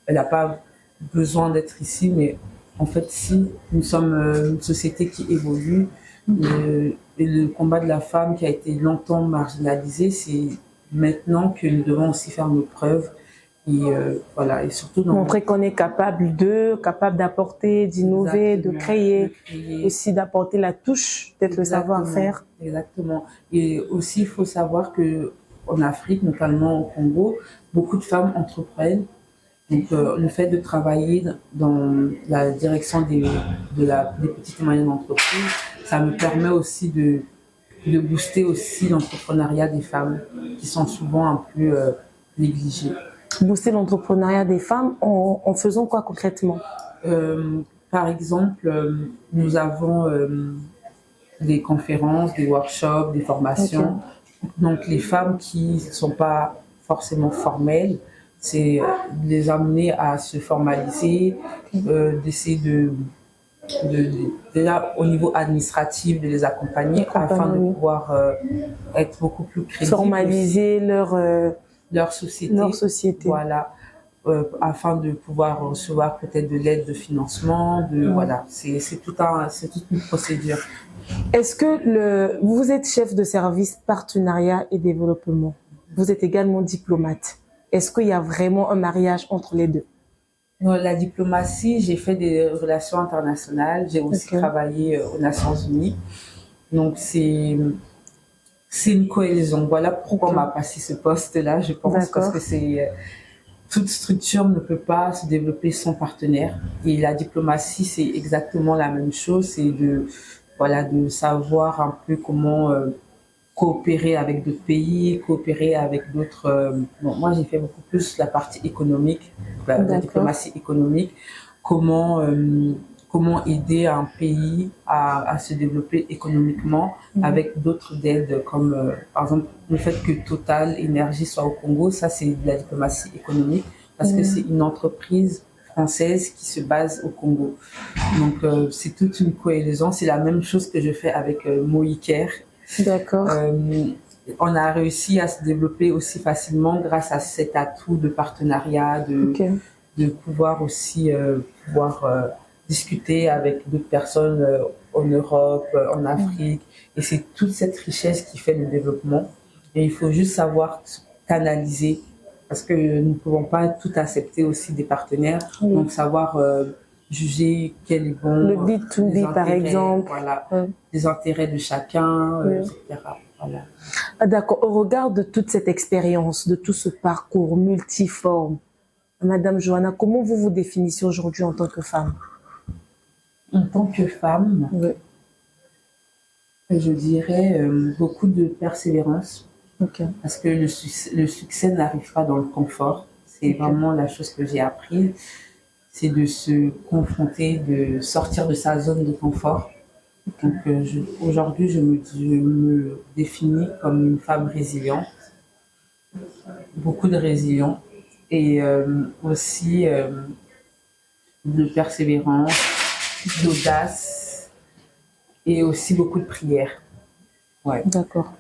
elle n'a pas besoin d'être ici, mais en fait, si nous sommes une société qui évolue, et le combat de la femme qui a été longtemps marginalisé, c'est maintenant que nous devons aussi faire nos preuves et voilà, et surtout montrer qu'on est capable d'apporter, d'innover, de créer, aussi d'apporter la touche, peut-être le savoir-faire. Exactement. Et aussi, il faut savoir que en Afrique, notamment au Congo, beaucoup de femmes entreprennent. Donc, le fait de travailler dans la direction des petites et moyennes entreprises, ça me permet aussi de booster aussi l'entrepreneuriat des femmes qui sont souvent un peu négligées. Booster l'entrepreneuriat des femmes en faisant quoi concrètement? Par exemple, nous avons des conférences, des workshops, des formations. Okay. Donc, les femmes qui ne sont pas forcément formelles, c'est de les amener à se formaliser, d'essayer déjà au niveau administratif de les accompagner afin de pouvoir être beaucoup plus crédibles. Formaliser leur société. Voilà. Afin de pouvoir recevoir peut-être de l'aide de financement, voilà, c'est toute une procédure. Est-ce que vous êtes chef de service partenariat et développement, vous êtes également diplomate. Est-ce qu'il y a vraiment un mariage entre les deux? Dans la diplomatie, j'ai fait des relations internationales, j'ai aussi travaillé aux Nations Unies. Donc c'est une cohésion. Voilà pourquoi on m'a passé ce poste-là, je pense, parce que toute structure ne peut pas se développer sans partenaire. Et la diplomatie, c'est exactement la même chose, c'est de savoir un peu comment coopérer avec d'autres pays, coopérer avec d'autres... moi, j'ai fait beaucoup plus la partie économique, la diplomatie économique, comment aider un pays à se développer économiquement avec d'autres aides, comme par exemple le fait que Total Énergie soit au Congo, ça c'est de la diplomatie économique, parce que c'est une entreprise française qui se base au Congo. Donc c'est toute une cohésion, c'est la même chose que je fais avec Moïker. D'accord. On a réussi à se développer aussi facilement grâce à cet atout de partenariat, de pouvoir aussi discuter avec d'autres personnes en Europe, en Afrique. Et c'est toute cette richesse qui fait le développement. Et il faut juste savoir canaliser, parce que nous ne pouvons pas tout accepter aussi des partenaires. Donc savoir juger quel est bon. Le B2B par exemple. Voilà, les intérêts de chacun, etc. Voilà. Ah, d'accord. Au regard de toute cette expérience, de tout ce parcours multiforme, Madame Johanna, comment vous vous définissez aujourd'hui en tant que femme? En tant que femme, Je dirais beaucoup de persévérance, Ok. parce que le succès n'arrive pas dans le confort. C'est Ok. vraiment la chose que j'ai appris, c'est de se confronter, de sortir de sa zone de confort. Donc aujourd'hui, je me définis comme une femme résiliente, beaucoup de résilience et aussi de persévérance, d'audace et aussi beaucoup de prière. Ouais. D'accord.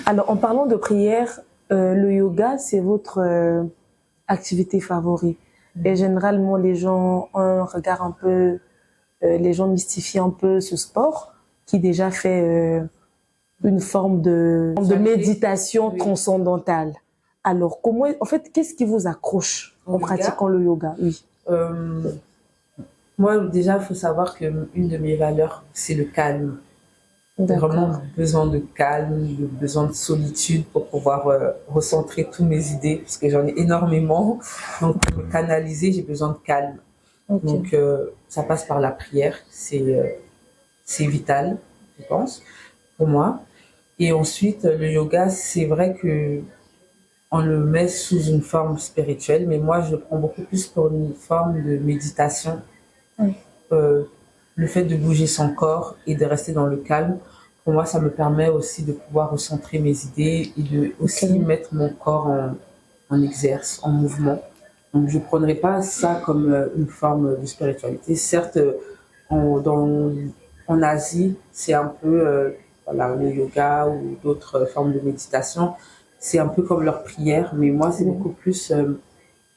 Alors, en parlant de prière, le yoga, c'est votre activité favorite. Et généralement, les gens ont un regard un peu, les gens mystifient un peu ce sport qui déjà fait une forme de méditation Oui. transcendantale. Alors, en fait, qu'est-ce qui vous accroche Au en yoga? pratiquant le yoga? Oui. Moi, déjà, il faut savoir qu'une de mes valeurs, c'est le calme. J'ai D'accord. vraiment besoin de calme, besoin de solitude pour pouvoir recentrer toutes mes idées, parce que j'en ai énormément. Donc, pour me canaliser, j'ai besoin de calme. Ok. Donc, ça passe par la prière. C'est vital, je pense, pour moi. Et ensuite, le yoga, c'est vrai que on le met sous une forme spirituelle, mais moi, je le prends beaucoup plus pour une forme de méditation. Oui. Le fait de bouger son corps et de rester dans le calme, pour moi, ça me permet aussi de pouvoir recentrer mes idées et de aussi Ok. mettre mon corps en exerce, en mouvement. Donc, je ne prendrais pas ça comme une forme de spiritualité. Certes, en Asie, c'est un peu voilà, le yoga ou d'autres formes de méditation. C'est un peu comme leur prière, mais moi, c'est Oui. beaucoup plus Le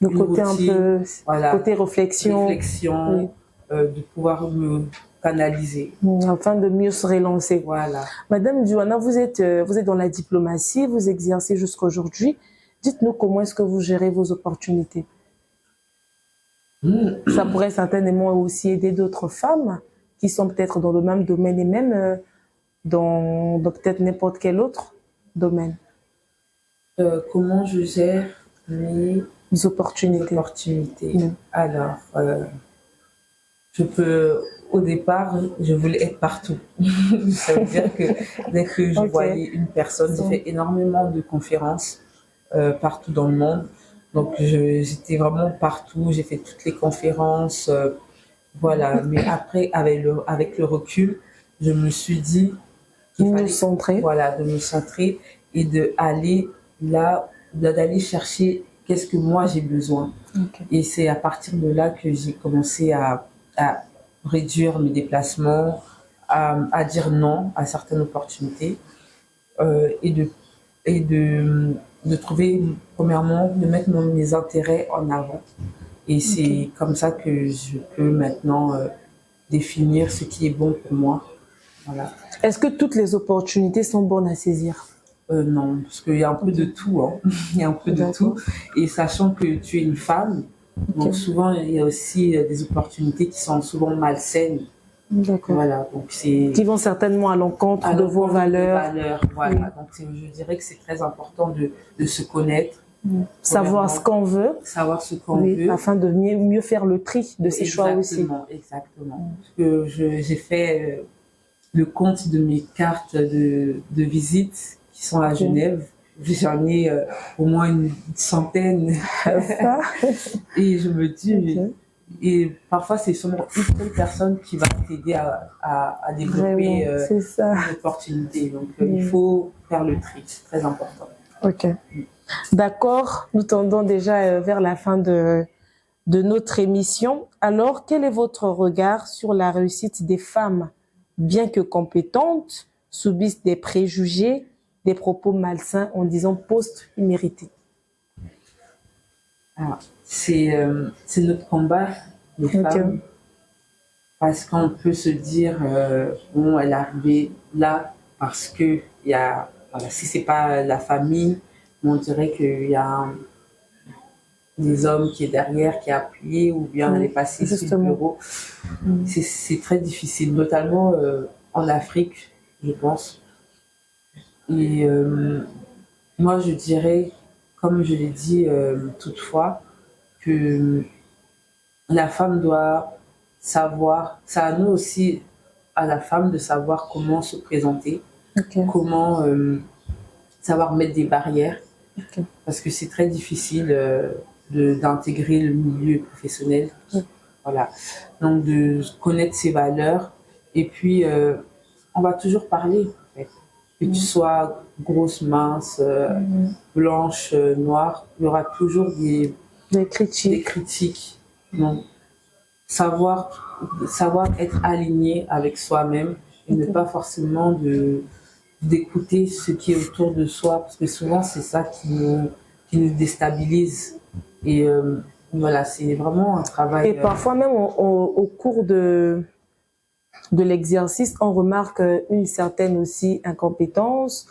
une côté un routine, peu, voilà, côté réflexion, réflexion, oui, de pouvoir me canaliser. afin de mieux se relancer. Voilà. Madame Joanna, vous êtes dans la diplomatie, vous exercez jusqu'à aujourd'hui. Dites-nous comment est-ce que vous gérez vos opportunités. Ça pourrait certainement aussi aider d'autres femmes qui sont peut-être dans le même domaine et même dans peut-être n'importe quel autre domaine. Comment je gère mes Les opportunités. opportunités? Mm. Alors, au départ, je voulais être partout. Ça veut dire que dès que je Ok. voyais une personne, j'ai fait énormément de conférences partout dans le monde. Donc, j'étais vraiment partout. J'ai fait toutes les conférences. Voilà. Mais après, avec le recul, je me suis dit qu'il Nous fallait, centrer. voilà, de me centrer et d'aller chercher qu'est-ce que moi j'ai besoin. Ok. Et c'est à partir de là que j'ai commencé à réduire mes déplacements, à dire non à certaines opportunités et de trouver, premièrement, de mettre mes intérêts en avant. Et c'est comme ça que je peux maintenant définir ce qui est bon pour moi. Voilà. Est-ce que toutes les opportunités sont bonnes à saisir? Non, parce qu'il y a un peu de tout, hein. Il y a un peu de D'accord. tout. Et sachant que tu es une femme, donc souvent il y a aussi des opportunités qui sont souvent malsaines. D'accord. Voilà, donc c'est Qui vont certainement à l'encontre de vos valeurs. Voilà, Oui. donc je dirais que c'est très important de se connaître, Savoir ce qu'on veut, savoir ce qu'on oui, veut. afin de mieux faire le tri de ses choix aussi. Exactement. Parce que j'ai fait le compte de mes cartes de visite qui sont à Genève. J'en ai au moins une centaine. Ça. Et je me dis, Ok. et parfois c'est seulement une seule personne qui va t'aider à développer Vraiment, c'est ça. une opportunité. Donc il faut faire le tri, c'est très important. Ok. D'accord. Nous tendons déjà vers la fin de notre émission. Alors, quel est votre regard sur la réussite des femmes, bien que compétentes, subissent des préjugés, des propos malsains en disant poste immérité? Alors, c'est notre combat, les femmes, parce qu'on peut se dire, bon, elle est arrivée là parce que il y a, voilà, si c'est pas la famille, on dirait qu'il y a des hommes qui est derrière, qui a appuyé, ou bien elle est passée sous le bureau. C'est très difficile, notamment en Afrique, je pense. Et moi, je dirais, comme je l'ai dit toutefois, que la femme doit savoir, ça à nous aussi, à la femme, de savoir comment se présenter, Ok. comment savoir mettre des barrières, Ok. parce que c'est très difficile d'intégrer le milieu professionnel. Mm. Voilà. Donc, de connaître ses valeurs. Et puis, on va toujours parler, en fait. Que tu sois grosse, mince, blanche, noire, il y aura toujours Des des critiques. critiques. Donc, savoir être aligné avec soi-même et ne pas forcément d'écouter ce qui est autour de soi, parce que souvent c'est ça qui nous déstabilise. Et voilà, c'est vraiment un travail. Et parfois même au cours de l'exercice, on remarque une certaine aussi incompétence,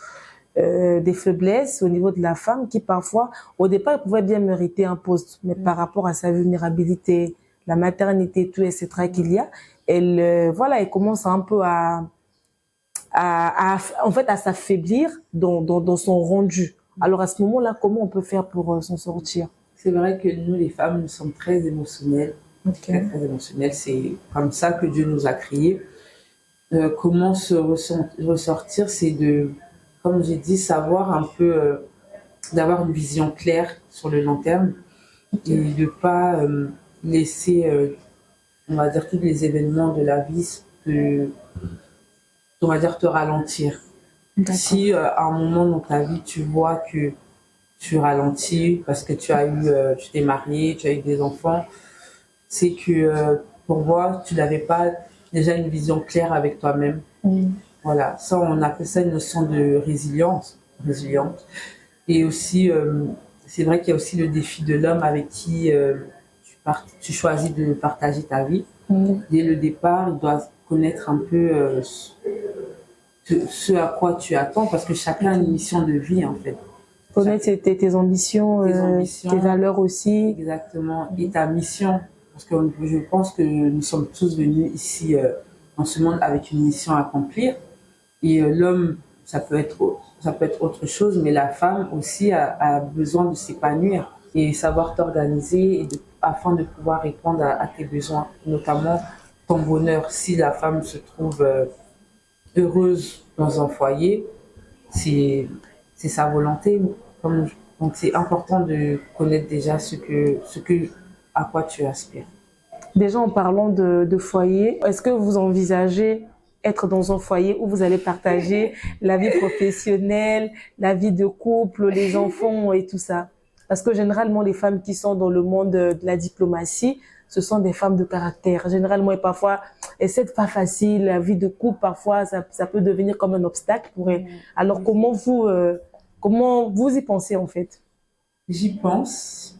des faiblesses au niveau de la femme qui parfois, au départ, elle pouvait bien mériter un poste, mais par rapport à sa vulnérabilité, la maternité, tout, etc. qu'il y a, elle, voilà, elle commence un peu en fait, à s'affaiblir dans son rendu. Alors à ce moment-là, comment on peut faire pour s'en sortir? C'est vrai que nous, les femmes, nous sommes très émotionnelles. Ok. Très, très émotionnelles. C'est comme ça que Dieu nous a créés. Comment se ressortir, c'est de, comme j'ai dit, savoir un peu, d'avoir une vision claire sur le long terme et de pas laisser, on va dire, tous les événements de la vie on va dire, te ralentir. Si à un moment dans ta vie, tu vois que tu ralentis parce que tu t'es marié, tu as eu des enfants, c'est que pour moi, tu n'avais pas déjà une vision claire avec toi-même. Voilà, ça, on appelle ça une notion de résiliente. Et aussi, c'est vrai qu'il y a aussi le défi de l'homme avec qui tu choisis de partager ta vie. Dès le départ, il doit connaître un peu ce à quoi tu attends, parce que chacun a une mission de vie, en fait. Connaître tes ambitions, tes valeurs aussi. Exactement, et ta mission. Parce que je pense que nous sommes tous venus ici dans ce monde avec une mission à accomplir. Et l'homme, ça peut être autre chose, mais la femme aussi a besoin de s'épanouir et savoir t'organiser afin de pouvoir répondre à tes besoins, notamment ton bonheur. Si la femme se trouve heureuse dans un foyer, c'est sa volonté. Donc c'est important de connaître déjà à quoi tu aspires. Déjà en parlant de foyer, est-ce que vous envisagez être dans un foyer où vous allez partager la vie professionnelle, la vie de couple, les enfants et tout ça? Parce que généralement, les femmes qui sont dans le monde de la diplomatie, ce sont des femmes de caractère. Généralement, et parfois, et c'est pas facile, la vie de couple, parfois, ça peut devenir comme un obstacle pour elles. Alors, comment vous y pensez, en fait? J'y pense.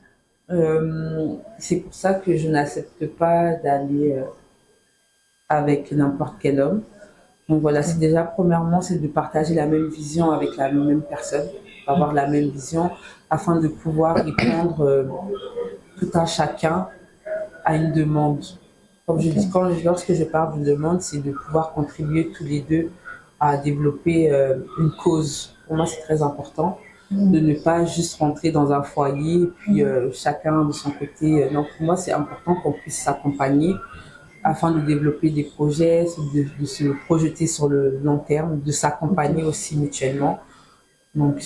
C'est pour ça que je n'accepte pas d'aller avec n'importe quel homme. Donc voilà, c'est déjà, premièrement, c'est de partager la même vision avec la même personne, avoir la même vision, afin de pouvoir répondre tout un chacun à une demande. Comme je dis, lorsque je parle de demande, c'est de pouvoir contribuer tous les deux à développer une cause. Pour moi, c'est très important de ne pas juste rentrer dans un foyer et puis chacun de son côté. Donc pour moi, c'est important qu'on puisse s'accompagner afin de développer des projets, de se projeter sur le long terme, de s'accompagner aussi mutuellement. Donc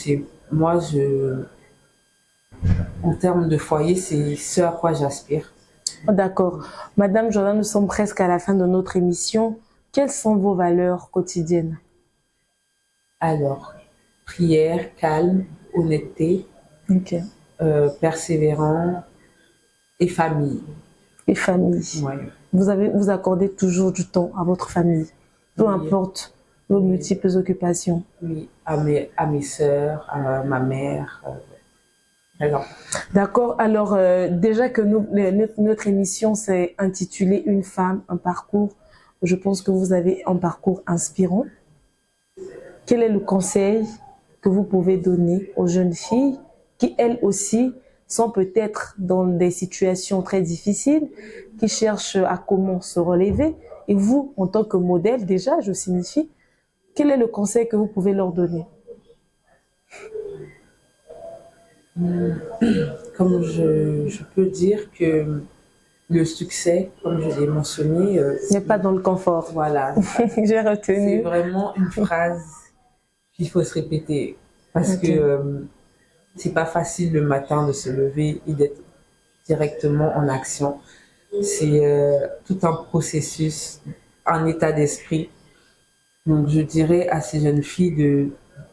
en termes de foyer, c'est ce à quoi j'aspire. D'accord. Madame Jordan, nous sommes presque à la fin de notre émission. Quelles sont vos valeurs quotidiennes? Alors, prière, calme, honnêteté, persévérant et famille. Et famille. Ouais. Vous accordez toujours du temps à votre famille, peu importe vos multiples occupations. Oui, à mes sœurs, à ma mère. D'accord. Alors, déjà que notre émission s'est intitulée Une femme, un parcours, je pense que vous avez un parcours inspirant. Quel est le conseil que vous pouvez donner aux jeunes filles qui, elles aussi, sont peut-être dans des situations très difficiles, qui cherchent à comment se relever? Et vous, en tant que modèle, déjà, je signifie, quel est le conseil que vous pouvez leur donner? Comme je peux dire que le succès, comme je l'ai mentionné, n'est pas dans le confort. Voilà. J'ai retenu. C'est vraiment une phrase il faut se répéter. Parce Ok. que c'est pas facile le matin de se lever et d'être directement en action. C'est tout un processus, un état d'esprit. Donc, je dirais à ces jeunes filles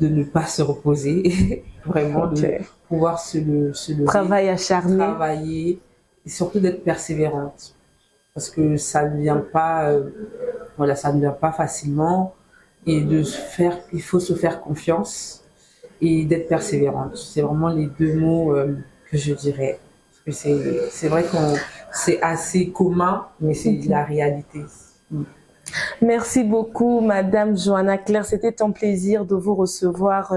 de ne pas se reposer, vraiment de Ok. pouvoir se lever, Travail acharné. travailler et surtout d'être persévérante. Parce que ça ne vient pas, voilà, ça ne vient pas facilement et il faut se faire confiance et d'être persévérante. C'est vraiment les deux mots que je dirais. Parce que c'est vrai qu'on c'est assez commun, mais c'est la réalité. Merci beaucoup, Madame Johanna Claire. C'était un plaisir de vous recevoir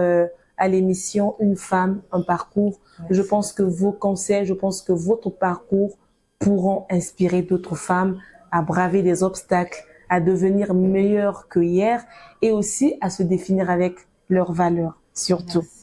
à l'émission Une femme, un parcours. Merci. Je pense que vos conseils, je pense que votre parcours pourront inspirer d'autres femmes à braver des obstacles, à devenir meilleures que hier et aussi à se définir avec leurs valeurs, surtout. Merci.